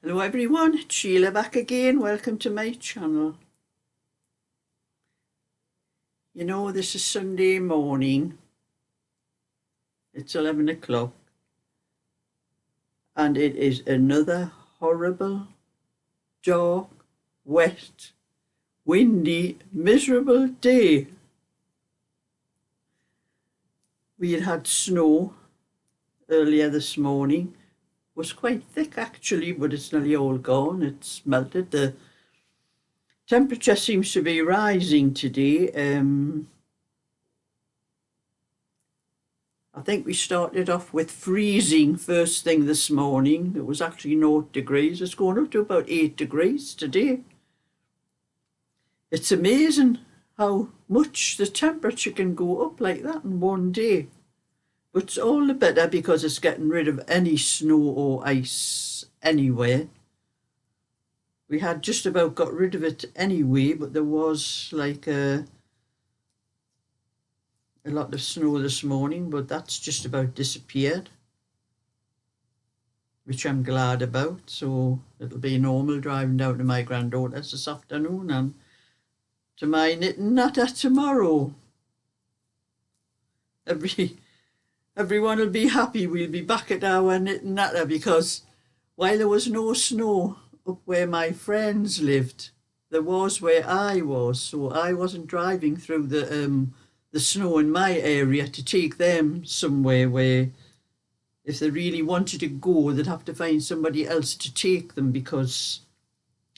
Hello everyone, it's Sheila back again. Welcome to my channel. You know, this is Sunday morning. It's 11 o'clock and it is another horrible, dark, wet, windy, miserable day. We had snow earlier this morning. It was quite thick actually, but it's nearly all gone. It's melted. The temperature seems to be rising today. I think we started off with freezing first thing this morning. It was actually 0 degrees. It's going up to about 8 degrees today. It's amazing how much the temperature can go up like that in one day. But it's all the better because it's getting rid of any snow or ice anywhere. We had just about got rid of it anyway, but there was like a lot of snow this morning, but that's just about disappeared, which I'm glad about. So it'll be normal driving down to my granddaughter's this afternoon and to my knitting natter tomorrow. Everyone will be happy we'll be back at our knitting natter, because while there was no snow up where my friends lived, there was where I was. So I wasn't driving through the snow in my area to take them somewhere where if they really wanted to go, they'd have to find somebody else to take them, because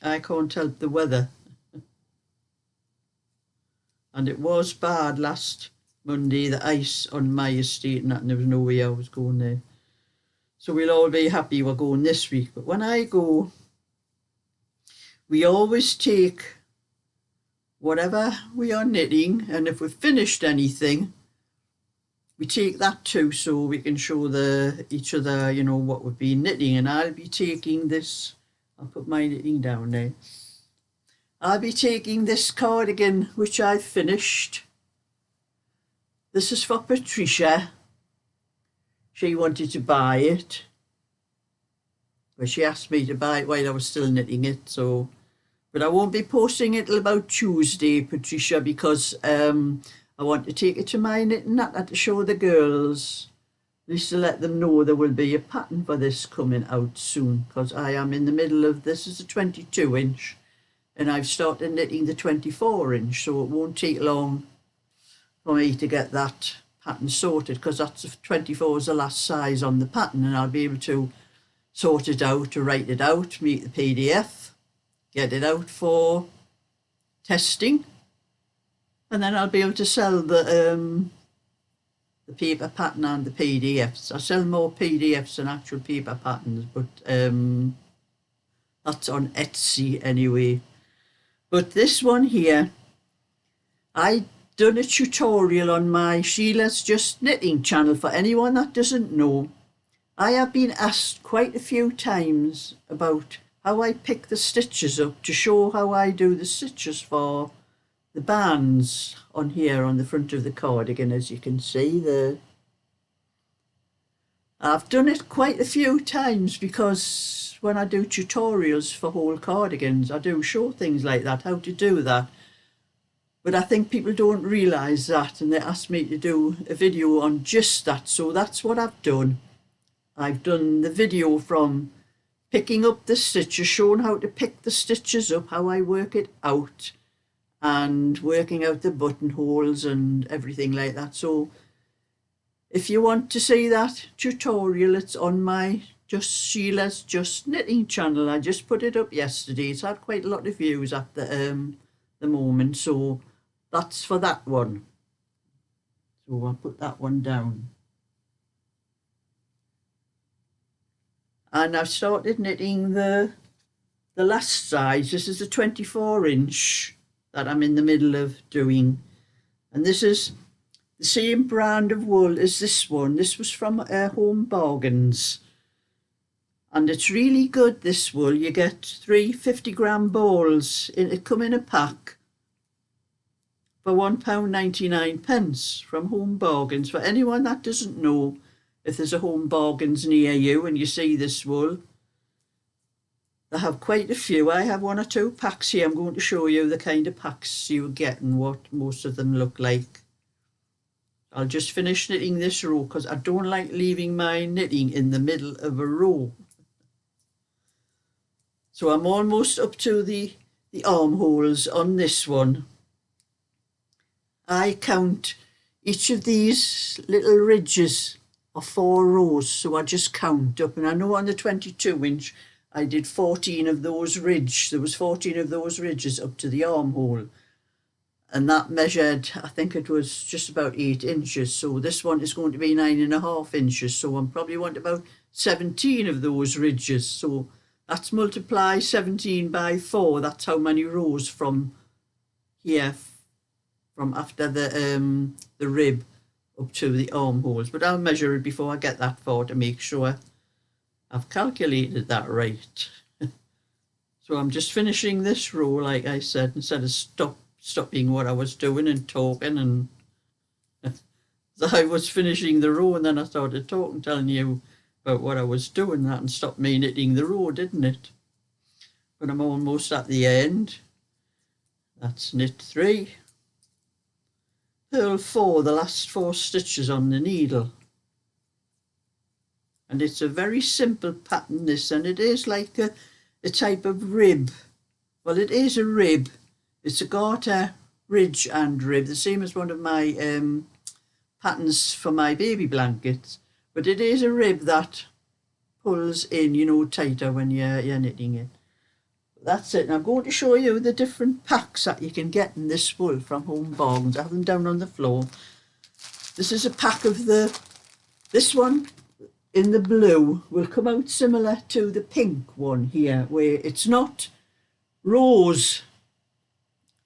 I can't help the weather. And it was bad last Monday, the ice on my estate and that, and there was no way I was going there. So we'll all be happy we're going this week. But when I go, we always take whatever we are knitting, and if we've finished anything, we take that too, so we can show each other, you know, what we've been knitting. And I'll be taking this, I'll put my knitting down there. I'll be taking this cardigan, which I've finished. This is for Patricia. She wanted to buy it, but she asked me to buy it while I was still knitting it. So, but I won't be posting it till about Tuesday, Patricia, because I want to take it to my knitting natter to show the girls, at least to let them know there will be a pattern for this coming out soon, because I am in the middle of, this is a 22 inch and I've started knitting the 24 inch, so it won't take long for me to get that pattern sorted, because that's 24 is the last size on the pattern, and I'll be able to sort it out, to write it out, make the PDF, get it out for testing, and then I'll be able to sell the paper pattern and the PDFs. I sell more PDFs than actual paper patterns, but that's on Etsy anyway. But this one here, I done a tutorial on my Sheila's Just Knitting channel. For anyone that doesn't know, I have been asked quite a few times about how I pick the stitches up, to show how I do the stitches for the bands on here on the front of the cardigan. As you can see there, I've done it quite a few times, because when I do tutorials for whole cardigans, I do show things like that, how to do that. But I think people don't realise that, and they asked me to do a video on just that. So that's what I've done. I've done the video from picking up the stitches, showing how to pick the stitches up, how I work it out, and working out the buttonholes and everything like that. So if you want to see that tutorial, it's on my Sheila's Just Knitting channel. I just put it up yesterday. It's had quite a lot of views at the moment, so that's for that one. So I'll put that one down. And I've started knitting the last size. This is a 24 inch that I'm in the middle of doing, and this is the same brand of wool as this one. This was from Home Bargains, and it's really good, this wool. You get 3 50-gram balls it come in a pack for £1.99 from Home Bargains. For anyone that doesn't know, if there's a Home Bargains near you and you see this wool, They have quite a few. I have 1 or 2 packs here. I'm going to show you the kind of packs you get and what most of them look like. I'll just finish knitting this row because I don't like leaving my knitting in the middle of a row. So I'm almost up to the armholes on this one. I count each of these little ridges are 4 rows, so I just count up. And I know on the 22-inch I did 14 of those ridges. There was 14 of those ridges up to the armhole. And that measured, I think it was just about 8 inches. So this one is going to be 9.5 inches. So I'm probably want about 17 of those ridges. So that's multiply 17 by 4. That's how many rows from here, from after the rib up to the armholes. But I'll measure it before I get that far to make sure I've calculated that right. So I'm just finishing this row, like I said, instead of stopping what I was doing and talking, and so I was finishing the row and then I started talking, telling you about what I was doing. That and stopped me knitting the row, didn't it? But I'm almost at the end. That's knit 3, purl 4, the last 4 stitches on the needle. And it's a very simple pattern, this, and it is like a type of rib. Well, it is a rib. It's a garter ridge and rib, the same as one of my patterns for my baby blankets. But it is a rib that pulls in, you know, tighter when you're knitting it. That's it. And I'm going to show you the different packs that you can get in this wool from Home Bargains. I have them down on the floor. This is a pack of this one in the blue will come out similar to the pink one here, where it's not rows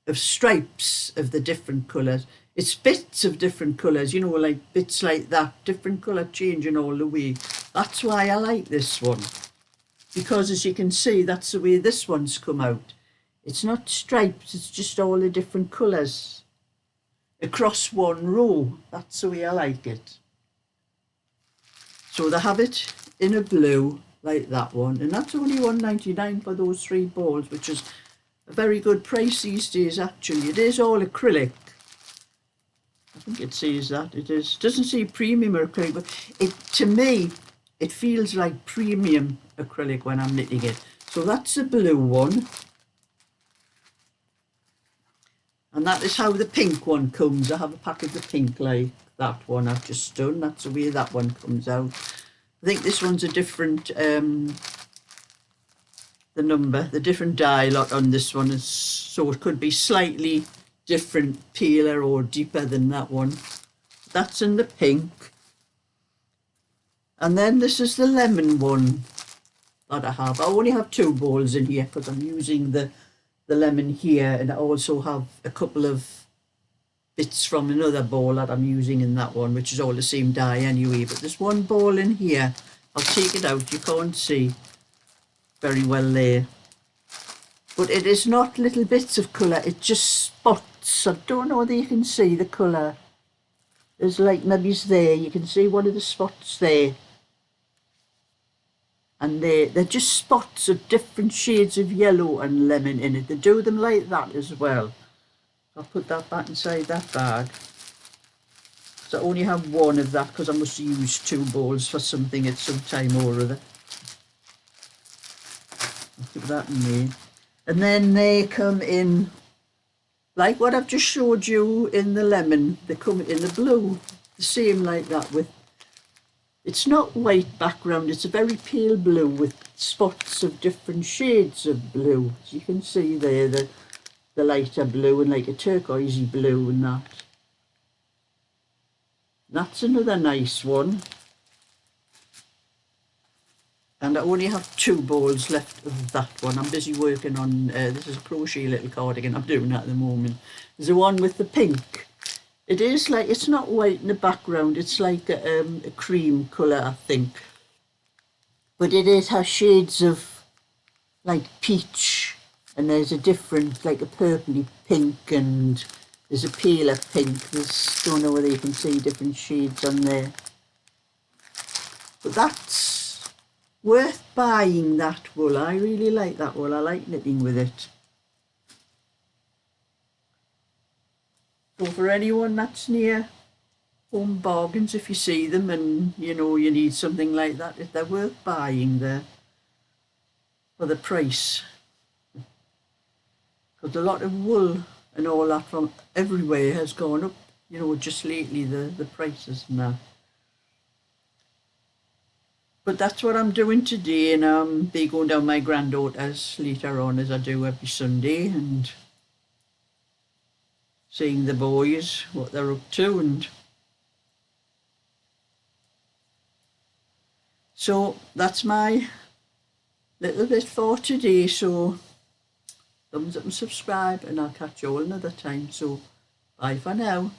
of stripes of the different colours. It's bits of different colours, you know, like bits like that, different colour changing all the way. That's why I like this one, because as you can see, that's the way this one's come out. It's not stripes, it's just all the different colours across one row. That's the way I like it. So they have it in a blue like that one, and that's only £1.99 for those 3 balls, which is a very good price these days. Actually, it is all acrylic. I think it says that it is. It doesn't say premium acrylic, but to me it feels like premium acrylic when I'm knitting it. So that's the blue one, and that is how the pink one comes. I have a pack of the pink like that one I've just done. That's the way that one comes out. I think this one's a different the different dye lot on this one is, so it could be slightly different, paler or deeper than that one. That's in the pink. And then this is the lemon one that I have. I only have 2 balls in here because I'm using the lemon here, and I also have a couple of bits from another ball that I'm using in that one, which is all the same dye anyway. But there's 1 ball in here. I'll take it out, you can't see very well there, but it is not little bits of colour, it's just spots. I don't know whether you can see the colour. There's like nubbies there, you can see one of the spots there, and they're just spots of different shades of yellow and lemon in it. They do them like that as well. I'll put that back inside that bag. So I only have 1 of that because I must use 2 balls for something at some time or other. I'll put that in there. And then they come in like what I've just showed you in the lemon. They come in the blue, the same like that, with, it's not white background, it's a very pale blue with spots of different shades of blue. As you can see there, the lighter blue and like a turquoisey blue and that. That's another nice one. And I only have 2 balls left of that one. I'm busy working on, this is a crochet little cardigan I'm doing at the moment. There's the one with the pink. It is like, it's not white in the background, it's like a cream colour, I think. But it has shades of like peach, and there's a different, like a purpley pink, and there's a paler pink. There's, don't know whether you can see different shades on there. But that's worth buying that wool. I really like that wool. I like knitting with it. So for anyone that's near Home Bargains, if you see them and you know you need something like that, if they're worth buying there for the price. Because a lot of wool and all that from everywhere has gone up, you know, just lately, the prices and that. But that's what I'm doing today, and I'll be going down my granddaughter's later on, as I do every Sunday, and seeing the boys, what they're up to. And so that's my little bit for today. So thumbs up and subscribe, and I'll catch you all another time. So bye for now.